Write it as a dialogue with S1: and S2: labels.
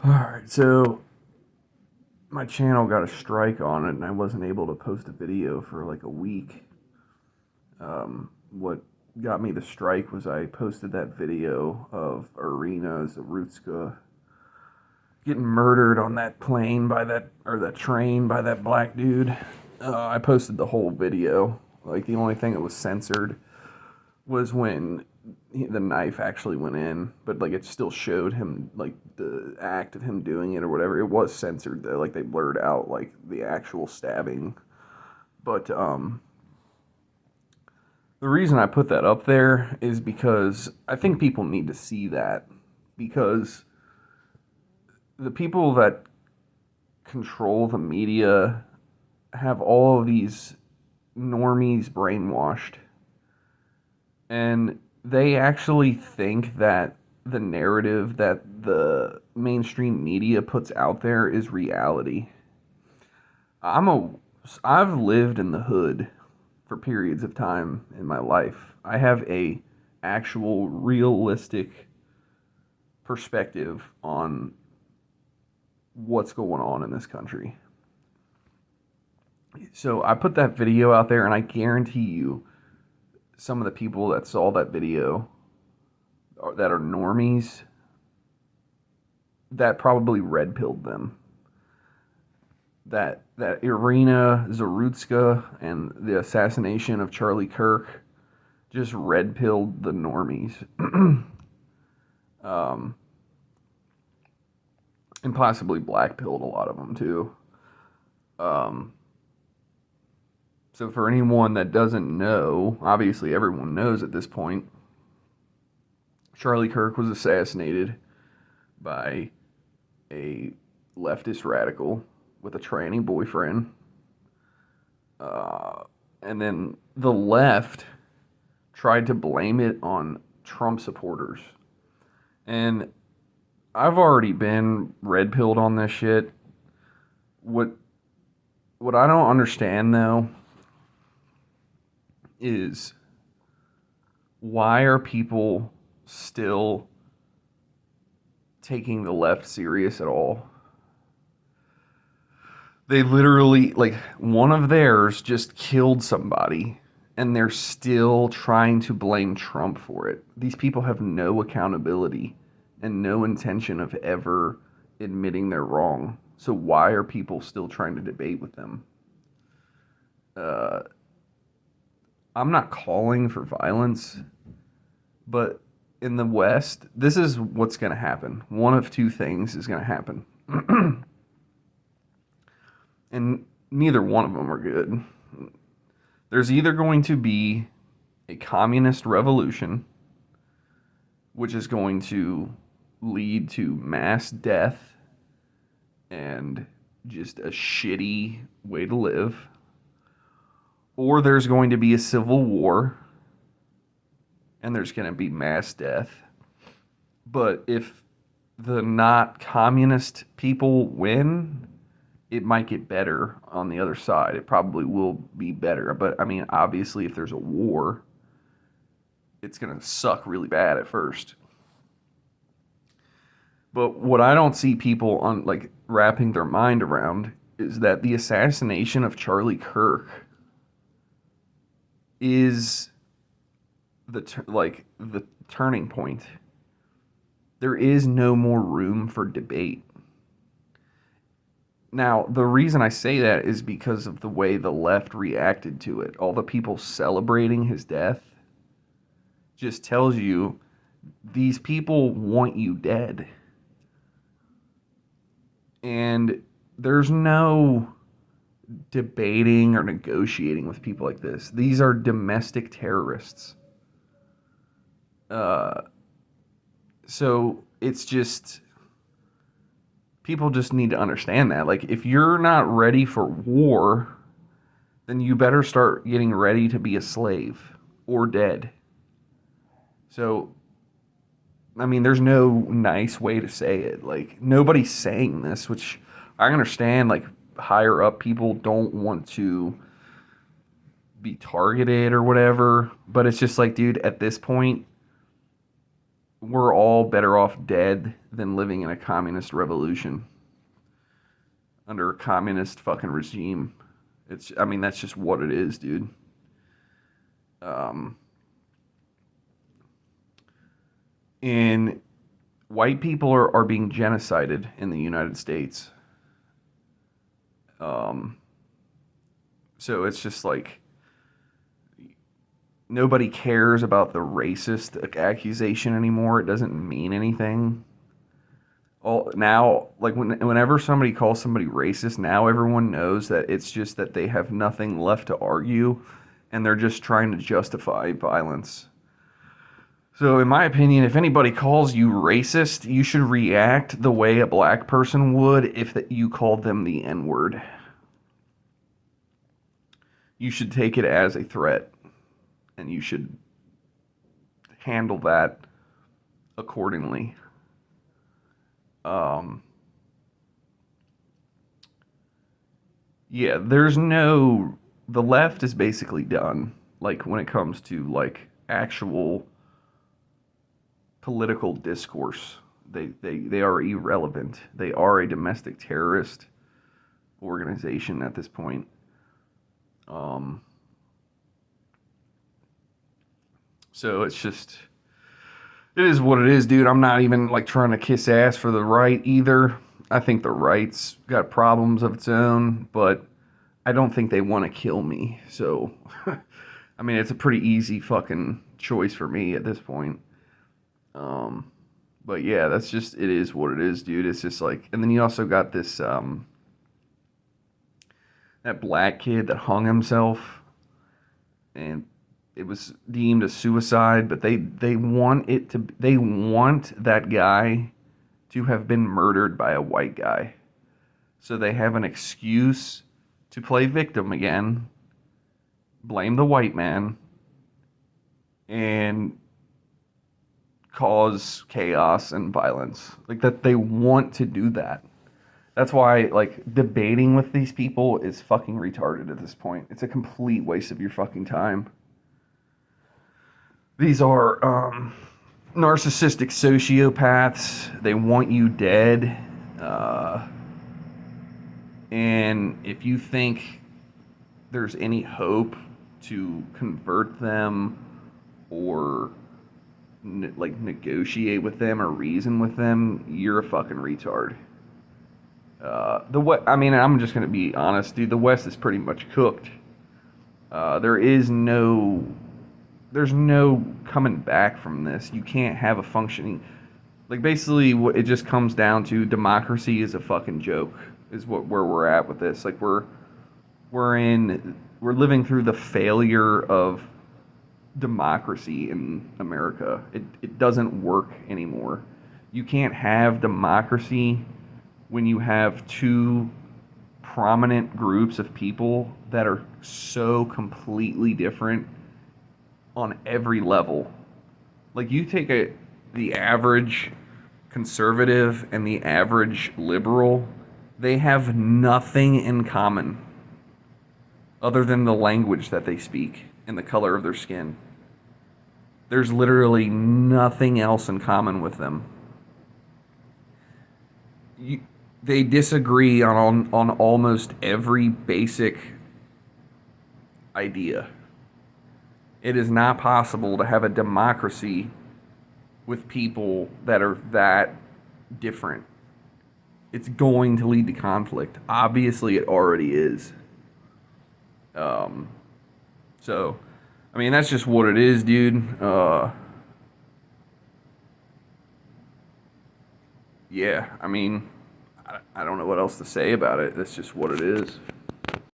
S1: Alright, so my channel got a strike on it and I wasn't able to post a video for like a week. What got me the strike was I posted that video of Irina Zarutska getting murdered on that plane by that train by that black dude. I posted the whole video. Like the only thing that was censored was when the knife actually went in, but like it still showed him like the act of him doing it or whatever. It was censored though, like they blurred out like the actual stabbing. But the reason I put that up there is because I think people need to see that, because the people that control the media have all of these normies brainwashed, and they actually think that the narrative that the mainstream media puts out there is reality. I'm a I've lived in the hood for periods of time in my life. I have a actual realistic perspective on what's going on in this country. So I put that video out there and I guarantee you some of the people that saw that video that are normies that probably red pilled them. That Irina Zarutska and the assassination of Charlie Kirk just red pilled the normies, um, and possibly black pilled a lot of them too. Um, so for anyone that doesn't know, obviously everyone knows at this point, Charlie Kirk was assassinated by a leftist radical with a tranny boyfriend. And then the left tried to blame it on Trump supporters. And I've already been red pilled on this shit. What what I don't understand though is why are people still taking the left serious at all? They literally, like, one of theirs just killed somebody and they're still trying to blame Trump for it. These people have no accountability and no intention of ever admitting they're wrong. So why are people still trying to debate with them? Uh, I'm not calling for violence, but in the West, this is what's going to happen. One of two things is going to happen. And neither one of them are good. There's either going to be a communist revolution, which is going to lead to mass death and just a shitty way to live, or there's going to be a civil war and there's going to be mass death. But if the not communist people win, it might get better on the other side. It probably will be better. But I mean, obviously, if there's a war, it's going to suck really bad at first. But what I don't see people on like wrapping their mind around is that the assassination of Charlie Kirk is the turning point. There is no more room for debate. Now, the reason I say that is because of the way the left reacted to it. All the people celebrating his death just tells you these people want you dead. And there's no debating or negotiating with people like this. These are domestic terrorists. Uh, so it's just people just need to understand that. Like, if you're not ready for war, then you better start getting ready to be a slave or dead. So, I mean, there's no nice way to say it. Like, nobody's saying this, which I understand, like, higher up people don't want to be targeted or whatever. But it's just like, dude, at this point, we're all better off dead than living in a communist revolution under a communist fucking regime. I mean, that's just what it is, dude. Um, and white people are being genocided in the United States. Um, so it's just like nobody cares about the racist accusation anymore. It doesn't mean anything. All now, like whenever somebody calls somebody racist, now everyone knows that it's just that they have nothing left to argue, and they're just trying to justify violence. So, in my opinion, if anybody calls you racist, you should react the way a black person would if you called them the N word. You should take it as a threat, and you should handle that accordingly. Yeah, the left is basically done. Like when it comes to like actual political discourse, they are irrelevant. They are a domestic terrorist organization at this point. Um, so it's just, it is what it is, dude. I'm not even like trying to kiss ass for the right either. I think the right's got problems of its own, but I don't think they want to kill me. So, I mean, it's a pretty easy fucking choice for me at this point. But yeah, that's just, it is what it is, dude. It's just like, and then you also got this, that black kid that hung himself, and it was deemed a suicide, but they want they want that guy to have been murdered by a white guy. So they have an excuse to play victim again, blame the white man, and cause chaos and violence. Like that, they want to do that. That's why, like, debating with these people is fucking retarded at this point. It's a complete waste of your fucking time. These are narcissistic sociopaths. They want you dead. And if you think there's any hope to convert them or like negotiate with them or reason with them, you're a fucking retard. I mean, I'm just gonna be honest, dude. The West is pretty much cooked. There's no coming back from this. You can't have a functioning, like basically what it just comes down to. Democracy is a fucking joke. Is where we're at with this. Like we're living through the failure of democracy in America. It doesn't work anymore. You can't have democracy when you have two prominent groups of people that are so completely different on every level. Like you take the average conservative and the average liberal, they have nothing in common other than the language that they speak and the color of their skin. There's literally nothing else in common with them. They disagree on almost every basic idea. It is not possible to have a democracy with people that are that different. It's going to lead to conflict. Obviously, it already is. So, I mean, that's just what it is, dude. Yeah, I mean, I don't know what else to say about it. That's just what it is.